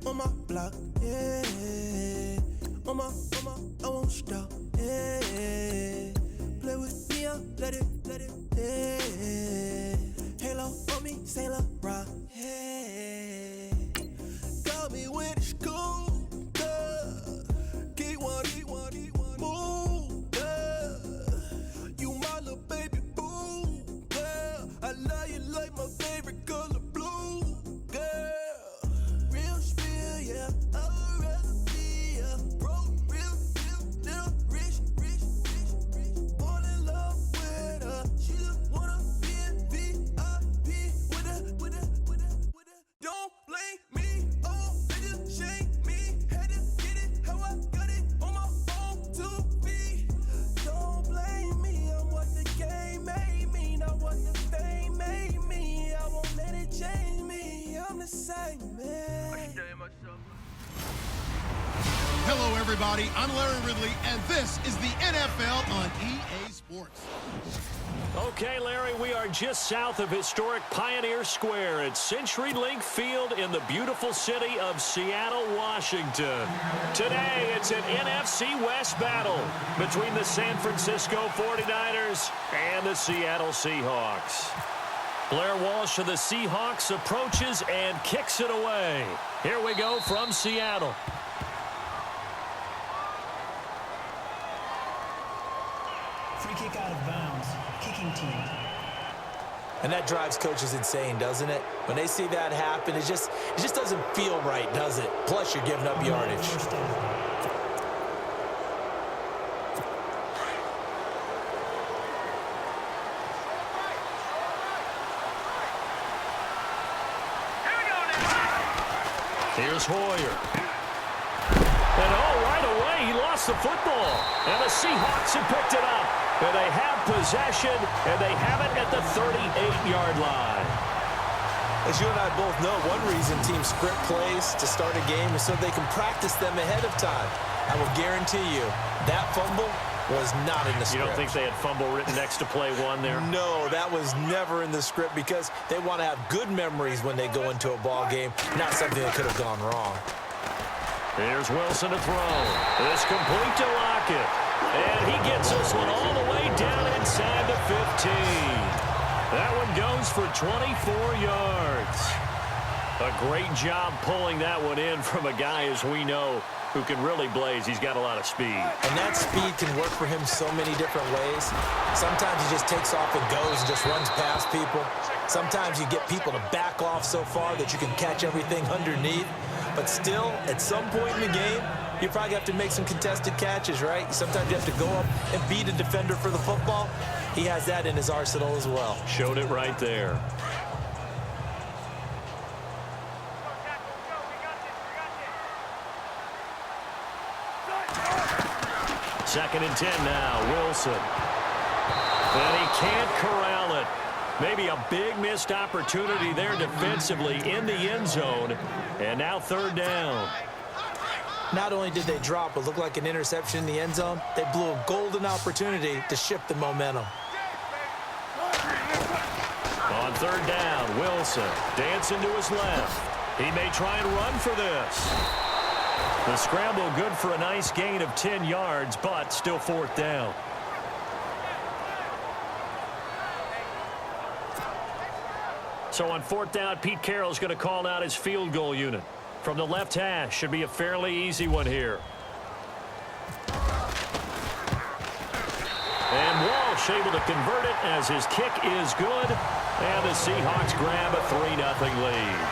on my block, yeah. On my, I won't stop, yeah. Play with me, I'll let it, yeah. Halo on me, Saint Laurent, yeah. Got me when it's cool, yeah. Keep one, move, yeah. You my little baby boo, yeah. I love you like my favorite color blue, girl. Real spill, yeah. I'd rather be a broke, real, little rich. Fall in love with her. She just wanna be in VIP with her. Don't blame me, oh, nigga, shame me. Had to get it how I got it on my own 2 feet. Don't blame me, I'm what the game made me, not what the fame made me. I won't let it change me, I'm the same man. Hello, everybody. I'm Larry Ridley, and this is the NFL on EA Sports. Okay, Larry, we are just south of historic Pioneer Square at CenturyLink Field in the beautiful city of Seattle, Washington. Today, it's an NFC West battle between the San Francisco 49ers and the Seattle Seahawks. Blair Walsh of the Seahawks approaches and kicks it away. Here we go from Seattle. Free kick out of bounds. Kicking team. And that drives coaches insane, doesn't it? When they see that happen, it just doesn't feel right, does it? Plus, you're giving up yardage. Here's Hoyer. And right away, he lost the football. And the Seahawks have picked it up. And they have possession, and they have it at the 38-yard line. As you and I both know, one reason teams script plays to start a game is so they can practice them ahead of time. I will guarantee you, that fumble was not in the script. You don't think they had fumble written next to play one there? No, that was never in the script because they want to have good memories when they go into a ball game, not something that could have gone wrong. Here's Wilson to throw. It's complete to Lockett. And he gets this one all the way down inside the 15. That one goes for 24 yards. A great job pulling that one in from a guy, as we know, who can really blaze. He's got a lot of speed. And that speed can work for him so many different ways. Sometimes he just takes off and goes and just runs past people. Sometimes you get people to back off so far that you can catch everything underneath. But still, at some point in the game, you probably have to make some contested catches, right? Sometimes you have to go up and beat a defender for the football. He has that in his arsenal as well. Showed it right there. Second and 10 now, Wilson. And he can't corral it. Maybe a big missed opportunity there defensively in the end zone. And now third down. Not only did they drop what looked like an interception in the end zone, they blew a golden opportunity to shift the momentum. On third down, Wilson dancing to his left. He may try and run for this. The scramble good for a nice gain of 10 yards, but still fourth down. So on fourth down, Pete Carroll's going to call out his field goal unit. From the left hash, should be a fairly easy one here. And Walsh able to convert it as his kick is good. And the Seahawks grab a 3-0 lead.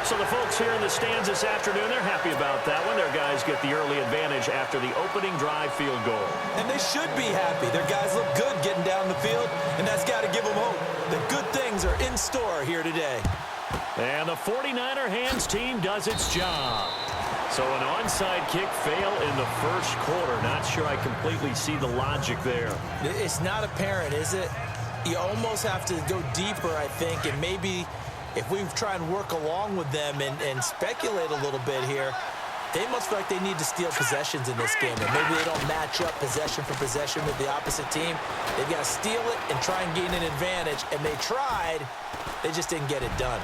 So the folks here in the stands this afternoon, they're happy about that one. Their guys get the early advantage after the opening drive field goal. And they should be happy. Their guys look good getting down the field, and that's got to give them hope that good things are in store here today. And the 49er hands team does its job. So an onside kick fail in the first quarter. Not sure I completely see the logic there. It's not apparent, is it? You almost have to go deeper, I think, and maybe if we try and work along with them and speculate a little bit here, they must feel like they need to steal possessions in this game, and maybe they don't match up possession for possession with the opposite team. They've got to steal it and try and gain an advantage, and they tried. They just didn't get it done.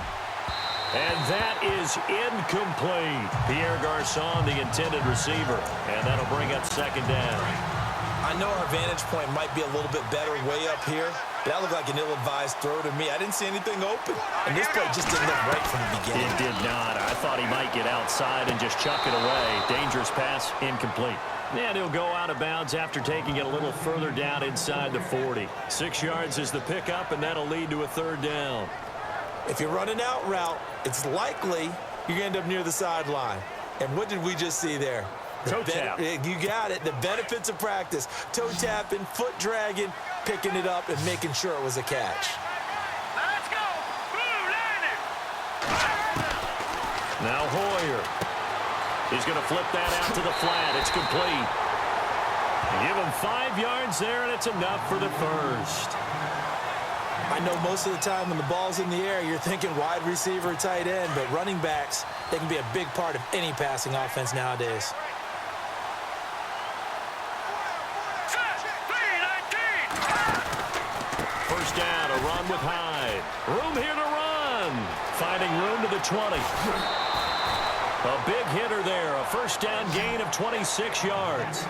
And that is incomplete. Pierre Garçon, the intended receiver. And that'll bring up second down. I know our vantage point might be a little bit better way up here. That looked like an ill-advised throw to me. I didn't see anything open. And this play just didn't look right from the beginning. It did not. I thought he might get outside and just chuck it away. Dangerous pass, incomplete. And he'll go out of bounds after taking it a little further down inside the 40. 6 yards is the pickup, and that'll lead to a third down. If you're running out route, it's likely you're going to end up near the sideline. And what did we just see there? Toe tap. You got it. The benefits of practice. Toe tapping, foot dragging, picking it up, and making sure it was a catch. Let's go. Blue landing. Now Hoyer. He's going to flip that out to the flat. It's complete. Give him 5 yards there, and it's enough for the first. I know most of the time when the ball's in the air, you're thinking wide receiver, tight end, but running backs, they can be a big part of any passing offense nowadays. First down, a run with Hyde. Room here to run. Finding room to the 20. A big hitter there. A first down gain of 26 yards.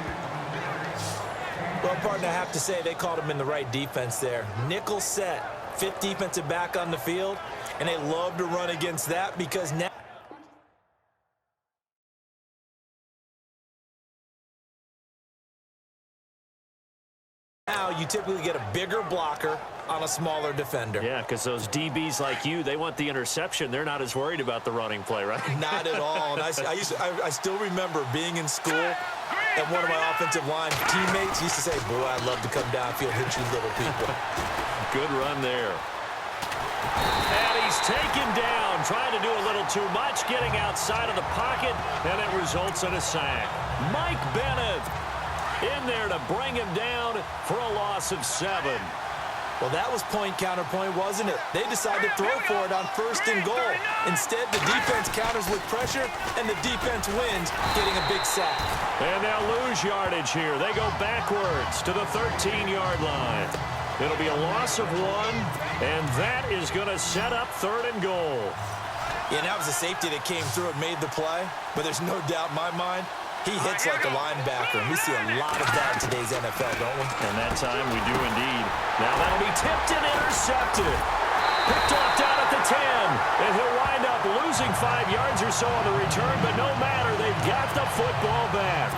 Well, partner, I have to say they called him in the right defense there. Nickel set, 5th defensive back on the field, and they love to run against that because now you typically get a bigger blocker on a smaller defender. Yeah, because those DBs like you, they want the interception. They're not as worried about the running play, right? Not at all. And I still remember being in school, and one of my offensive line teammates used to say, boy, I'd love to come downfield, hit you little people. Good run there. And he's taken down, trying to do a little too much, getting outside of the pocket, and it results in a sack. Mike Bennett in there to bring him down for a loss of 7. Well, that was point counterpoint, wasn't it? They decided to throw for it on 1st and goal. Instead, the defense counters with pressure, and the defense wins, getting a big sack. And they'll lose yardage here. They go backwards to the 13-yard line. It'll be a loss of 1, and that is going to set up 3rd and goal. Yeah, and that was a safety that came through and made the play, but there's no doubt in my mind, he hits like a linebacker, and we see a lot of that in today's NFL, don't we? And that time we do indeed. Now that'll be tipped and intercepted. Picked off down at the 10, and he'll wind up losing 5 yards or so on the return, but no matter, they've got the football back.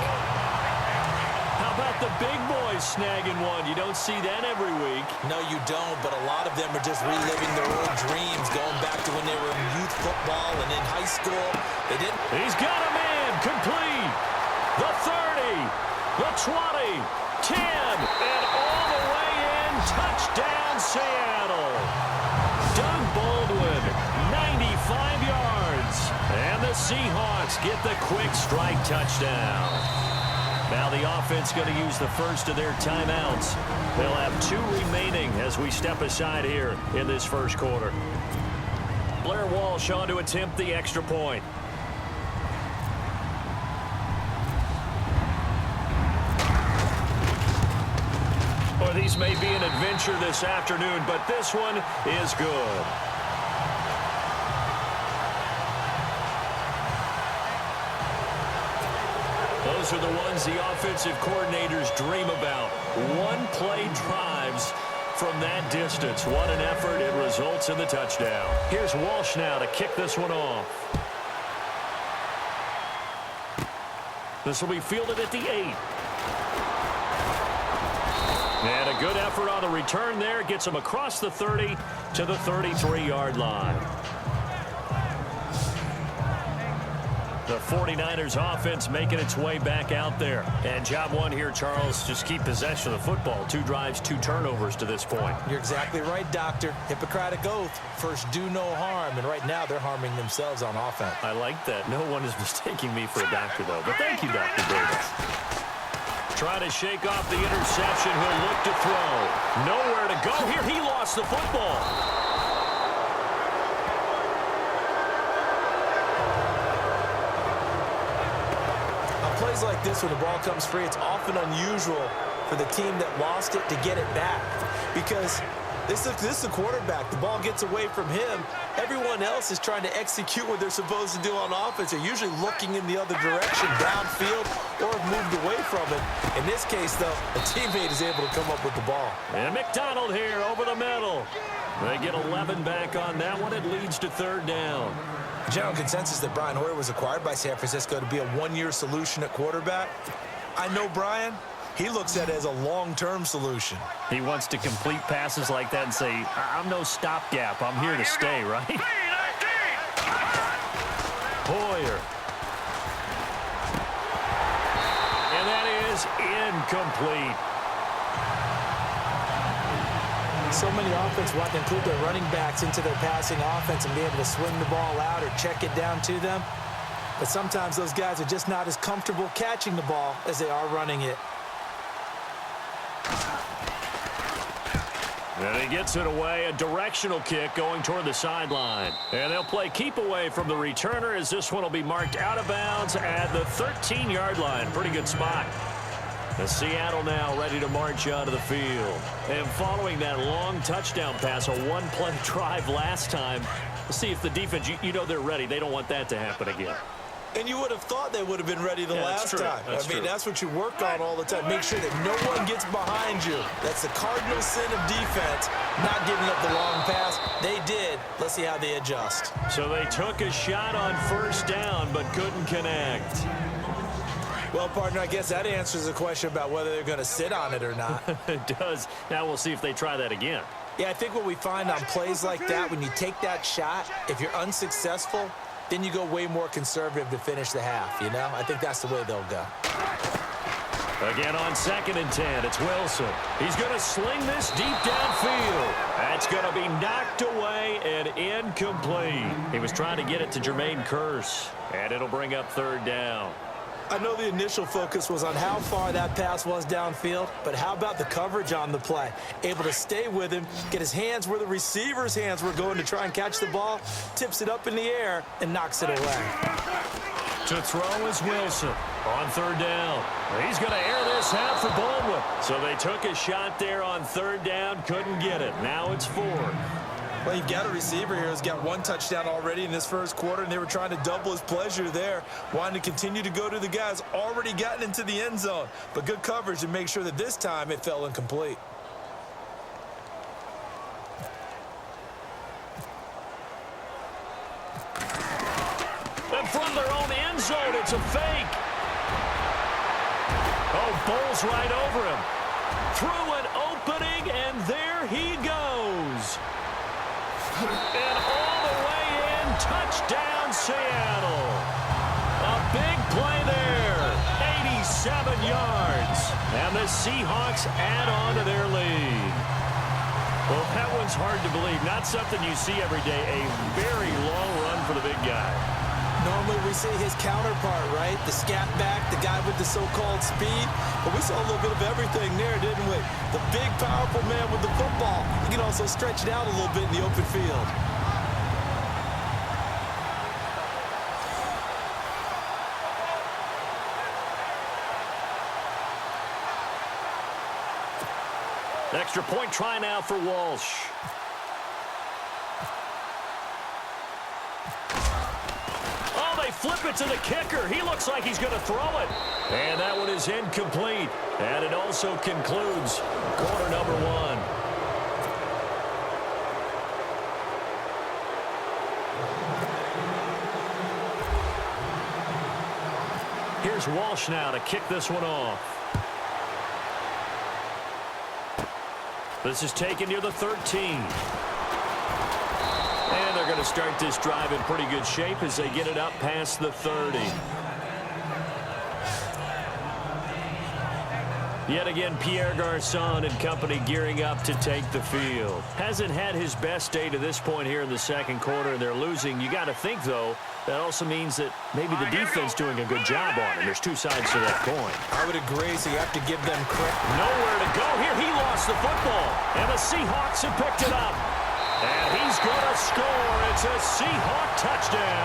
How about the big boys snagging one? You don't see that every week. No, you don't, but a lot of them are just reliving their old dreams, going back to when they were in youth football and in high school. They didn't. He's got a man, complete. The 30, the 20, 10, and all the way in, touchdown Seattle. Doug Baldwin, 95 yards, and the Seahawks get the quick strike touchdown. Now the offense going to use the first of their timeouts. They'll have 2 remaining as we step aside here in this first quarter. Blair Walsh on to attempt the extra point. Well, these may be an adventure this afternoon, but this one is good. Those are the ones the offensive coordinators dream about. One-play drives from that distance. What an effort. It results in the touchdown. Here's Walsh now to kick this one off. This will be fielded at the 8. And a good effort on the return there. Gets him across the 30 to the 33-yard line. The 49ers offense making its way back out there. And job one here, Charles, just keep possession of the football. 2 drives, 2 turnovers to this point. You're exactly right, Doctor. Hippocratic oath. First, do no harm. And right now, they're harming themselves on offense. I like that. No one is mistaking me for a doctor, though. But thank you, Dr. Davis. Trying to shake off the interception. He'll look to throw. Nowhere to go here. He lost the football. On plays like this, when the ball comes free, it's often unusual for the team that lost it to get it back. Because This is a quarterback. The ball gets away from him. Everyone else is trying to execute what they're supposed to do on offense. They're usually looking in the other direction, downfield, or have moved away from it. In this case, though, a teammate is able to come up with the ball. And McDonald here over the middle. They get 11 back on that one. It leads to third down. The general consensus that Brian Hoyer was acquired by San Francisco to be a one-year solution at quarterback. I know Brian. He looks at it as a long-term solution. He wants to complete passes like that and say, I'm no stopgap. I'm here to stay, right? Hoyer. And that is incomplete. So many offenses want to include their running backs into their passing offense and be able to swing the ball out or check it down to them. But sometimes those guys are just not as comfortable catching the ball as they are running it. And he gets it away, a directional kick going toward the sideline. And they'll play keep away from the returner as this one will be marked out of bounds at the 13-yard line. Pretty good spot. The Seattle now ready to march out of the field. And following that long touchdown pass, a one-play drive last time, let's see if the defense, you know they're ready. They don't want that to happen again. And you would have thought they would have been ready the last time. I mean, that's what you work on all the time. Make sure that no one gets behind you. That's the cardinal sin of defense, not giving up the long pass. They did. Let's see how they adjust. So they took a shot on first down but couldn't connect. Well, partner, I guess that answers the question about whether they're going to sit on it or not. It does. Now we'll see if they try that again. Yeah, I think what we find on plays like that, when you take that shot, if you're unsuccessful, then you go way more conservative to finish the half, you know? I think that's the way they'll go. Again on 2nd and 10, it's Wilson. He's going to sling this deep downfield. That's going to be knocked away and incomplete. He was trying to get it to Jermaine Kearse, and it'll bring up third down. I know the initial focus was on how far that pass was downfield, but how about the coverage on the play? Able to stay with him, get his hands where the receiver's hands were going to try and catch the ball, tips it up in the air, and knocks it away. To throw is Wilson on third down. He's going to air this out for Baldwin. So they took a shot there on third down, couldn't get it. Now it's 4. Well, you've got a receiver here who's got 1 touchdown already in this first quarter, and they were trying to double his pleasure there, wanting to continue to go to the guys already gotten into the end zone. But good coverage to make sure that this time it fell incomplete. And from their own end zone, it's a fake. Oh, bowls right over him. Through an opening, and there he goes. And all the way in, touchdown Seattle. A big play there, 87 yards. And the Seahawks add on to their lead. Well, that one's hard to believe. Not something you see every day. A very long run for the big guy. Normally we see his counterpart, right? The scat back, the guy with the so-called speed. But we saw a little bit of everything there, didn't we? The big, powerful man with the football. He can also stretch it out a little bit in the open field. Extra point try now for Walsh. Flip it to the kicker. He looks like he's going to throw it. And that one is incomplete. And it also concludes quarter number 1. Here's Walsh now to kick this one off. This is taken near the 13. And they're going to start this drive in pretty good shape as they get it up past the 30. Yet again, Pierre Garçon and company gearing up to take the field. Hasn't had his best day to this point here in the second quarter, and they're losing. You got to think, though, that also means that maybe the defense doing a good job on it. There's 2 sides to that coin. I would agree, so you have to give them credit. Nowhere to go here. He lost the football, and the Seahawks have picked it up. And he's going to score. It's a Seahawk touchdown.